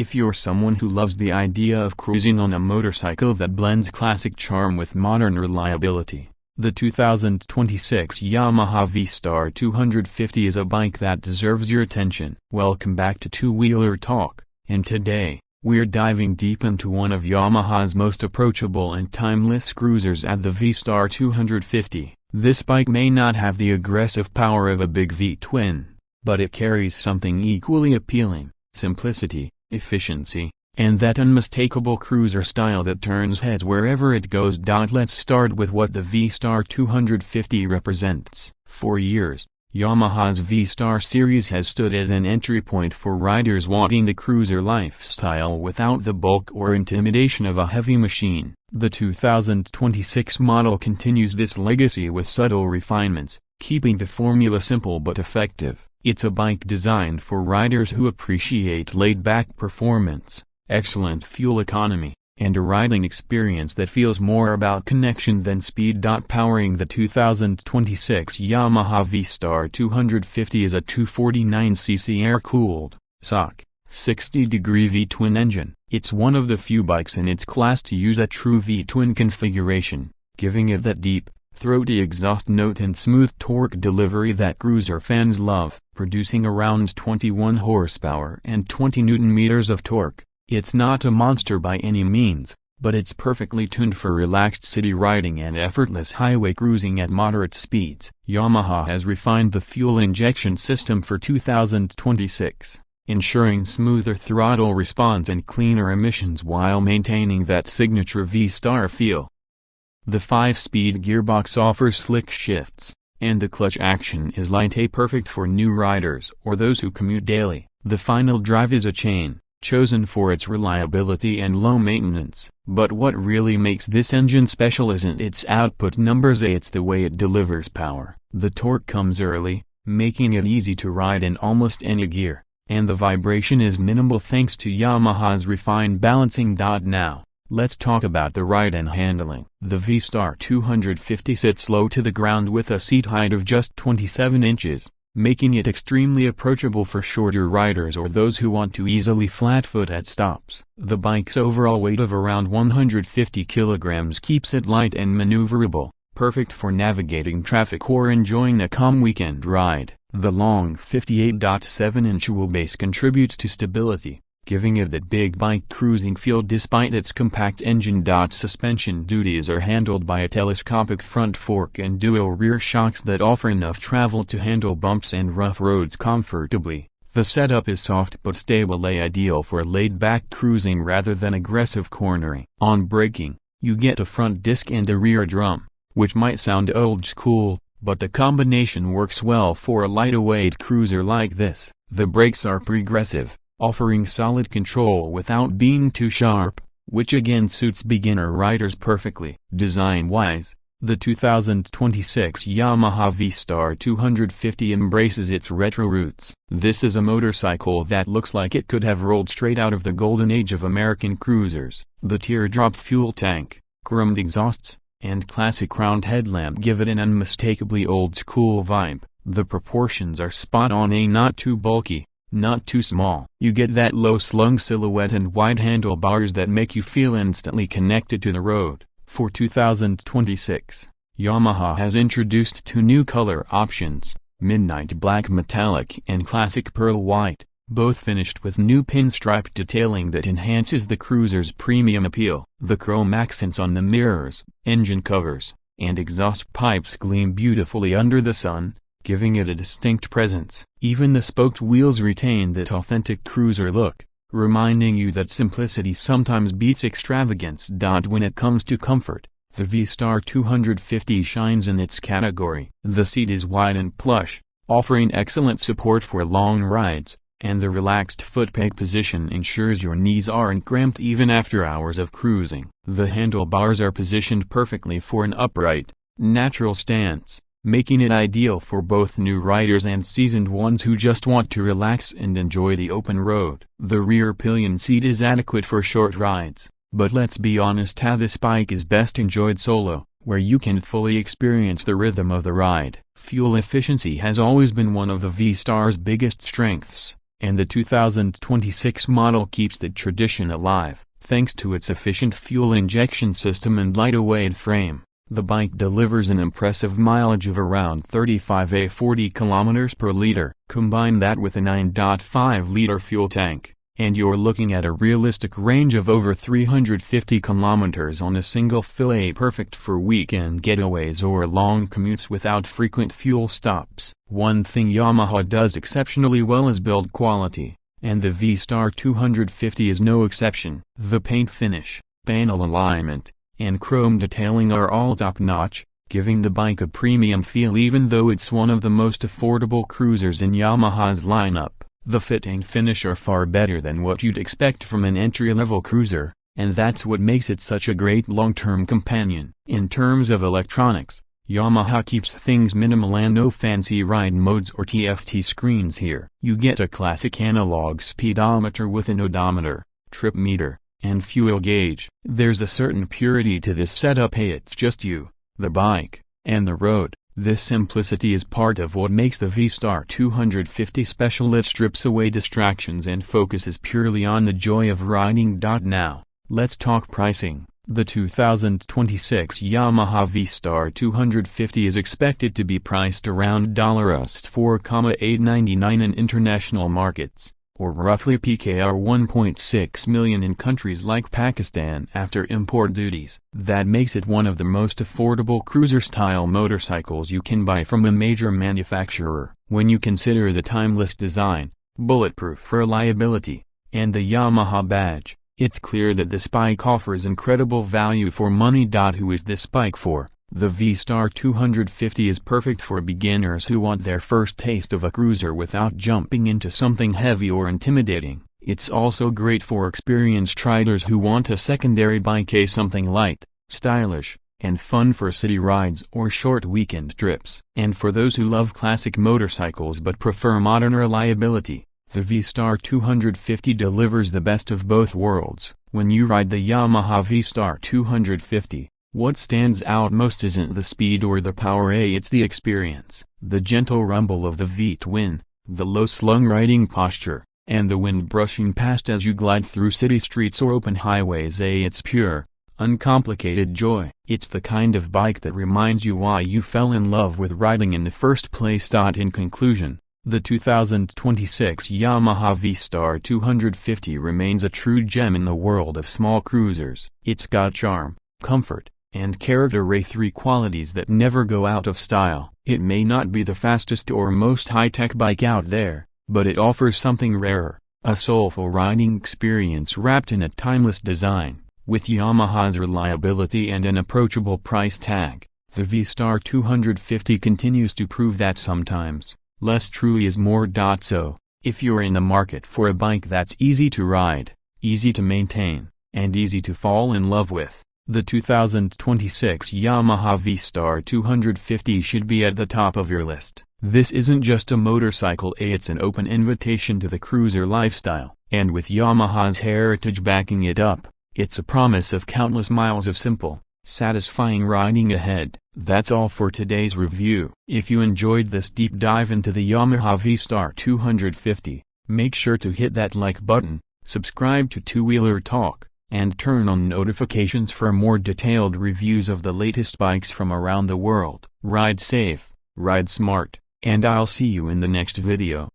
If you're someone who loves the idea of cruising on a motorcycle that blends classic charm with modern reliability, the 2026 Yamaha V Star 250 is a bike that deserves your attention. Welcome back to Two-Wheeler Talk, and today, we're diving deep into one of Yamaha's most approachable and timeless cruisers at the V Star 250. This bike may not have the aggressive power of a big V-twin, but it carries something equally appealing: simplicity, efficiency, and that unmistakable cruiser style that turns heads wherever it goes. Let's start with what the V Star 250 represents. For years, Yamaha's V Star series has stood as an entry point for riders wanting the cruiser lifestyle without the bulk or intimidation of a heavy machine. The 2026 model continues this legacy with subtle refinements, keeping the formula simple but effective. It's a bike designed for riders who appreciate laid-back performance, excellent fuel economy, and a riding experience that feels more about connection than speed. Powering the 2026 Yamaha V Star 250 is a 249cc air-cooled, SOC, 60-degree V-twin engine. It's one of the few bikes in its class to use a true V-twin configuration, giving it that deep, throaty exhaust note and smooth torque delivery that cruiser fans love. Producing around 21 horsepower and 20 Nm of torque, it's not a monster by any means, but it's perfectly tuned for relaxed city riding and effortless highway cruising at moderate speeds. Yamaha has refined the fuel injection system for 2026, ensuring smoother throttle response and cleaner emissions while maintaining that signature V-Star feel. The 5-speed gearbox offers slick shifts, and the clutch action is light, perfect for new riders or those who commute daily. The final drive is a chain, chosen for its reliability and low maintenance. But what really makes this engine special isn't its output numbers, it's the way it delivers power. The torque comes early, making it easy to ride in almost any gear, and the vibration is minimal thanks to Yamaha's refined balancing. Now, let's talk about the ride and handling. The V Star 250 sits low to the ground with a seat height of just 27 inches, making it extremely approachable for shorter riders or those who want to easily flatfoot at stops. The bike's overall weight of around 150 kilograms keeps it light and maneuverable, perfect for navigating traffic or enjoying a calm weekend ride. The long 58.7-inch wheelbase contributes to stability, giving it that big bike cruising feel despite its compact engine. Suspension duties are handled by a telescopic front fork and dual rear shocks that offer enough travel to handle bumps and rough roads comfortably. The setup is soft but stable, ideal for laid-back cruising rather than aggressive cornering. On braking, you get a front disc and a rear drum, which might sound old school, but the combination works well for a lightweight cruiser like this. The brakes are progressive, offering solid control without being too sharp, which again suits beginner riders perfectly. Design-wise, the 2026 Yamaha V Star 250 embraces its retro roots. This is a motorcycle that looks like it could have rolled straight out of the golden age of American cruisers. The teardrop fuel tank, chromed exhausts, and classic round headlamp give it an unmistakably old-school vibe. The proportions are spot-on, not too bulky, not too small. You get that low-slung silhouette and wide handlebars that make you feel instantly connected to the road. For 2026, Yamaha has introduced 2 new color options: Midnight Black Metallic and Classic Pearl White, both finished with new pinstripe detailing that enhances the cruiser's premium appeal. The chrome accents on the mirrors, engine covers, and exhaust pipes gleam beautifully under the sun, giving it a distinct presence. Even the spoked wheels retain that authentic cruiser look, reminding you that simplicity sometimes beats extravagance. When it comes to comfort, the V Star 250 shines in its category. The seat is wide and plush, offering excellent support for long rides, and the relaxed footpeg position ensures your knees aren't cramped even after hours of cruising. The handlebars are positioned perfectly for an upright, natural stance, making it ideal for both new riders and seasoned ones who just want to relax and enjoy the open road. The rear pillion seat is adequate for short rides, but let's be honest, how this bike is best enjoyed solo, where you can fully experience the rhythm of the ride. Fuel efficiency has always been one of the V Star's biggest strengths, and the 2026 model keeps the tradition alive, thanks to its efficient fuel injection system and lightweight frame. The bike delivers an impressive mileage of around 35 40 km per liter. Combine that with a 9.5-liter fuel tank, and you're looking at a realistic range of over 350 km on a single fill, perfect for weekend getaways or long commutes without frequent fuel stops. One thing Yamaha does exceptionally well is build quality, and the V Star 250 is no exception. The paint finish, panel alignment, and chrome detailing are all top-notch, giving the bike a premium feel even though it's one of the most affordable cruisers in Yamaha's lineup. The fit and finish are far better than what you'd expect from an entry-level cruiser, and that's what makes it such a great long-term companion. In terms of electronics, Yamaha keeps things minimal and no fancy ride modes or TFT screens here. You get a classic analog speedometer with an odometer, trip meter, and fuel gauge. There's a certain purity to this setup. Hey, it's just you, the bike, and the road. This simplicity is part of what makes the V Star 250 special. It strips away distractions and focuses purely on the joy of riding. Now, let's talk pricing. The 2026 Yamaha V Star 250 is expected to be priced around $4,899 in international markets, or roughly PKR 1.6 million in countries like Pakistan after import duties. That makes it one of the most affordable cruiser-style motorcycles you can buy from a major manufacturer. When you consider the timeless design, bulletproof reliability, and the Yamaha badge, it's clear that this bike offers incredible value for money. Who is this bike for? The V Star 250 is perfect for beginners who want their first taste of a cruiser without jumping into something heavy or intimidating. It's also great for experienced riders who want a secondary bike, something light, stylish, and fun for city rides or short weekend trips. And for those who love classic motorcycles but prefer modern reliability, the V Star 250 delivers the best of both worlds. When you ride the Yamaha V Star 250, what stands out most isn't the speed or the power, it's the experience. The gentle rumble of the V-twin, the low-slung riding posture, and the wind brushing past as you glide through city streets or open highways, it's pure, uncomplicated joy. It's the kind of bike that reminds you why you fell in love with riding in the first place. In conclusion, the 2026 Yamaha V Star 250 remains a true gem in the world of small cruisers. It's got charm, comfort, and character, three qualities that never go out of style. It may not be the fastest or most high-tech bike out there, but it offers something rarer, a soulful riding experience wrapped in a timeless design. With Yamaha's reliability and an approachable price tag, the V Star 250 continues to prove that sometimes less truly is more. So, if you're in the market for a bike that's easy to ride, easy to maintain, and easy to fall in love with, the 2026 Yamaha V Star 250 should be at the top of your list. This isn't just a motorcycle, it's an open invitation to the cruiser lifestyle. And with Yamaha's heritage backing it up, it's a promise of countless miles of simple, satisfying riding ahead. That's all for today's review. If you enjoyed this deep dive into the Yamaha V Star 250, make sure to hit that like button, subscribe to Two Wheeler Talk, and turn on notifications for more detailed reviews of the latest bikes from around the world. Ride safe, ride smart, and I'll see you in the next video.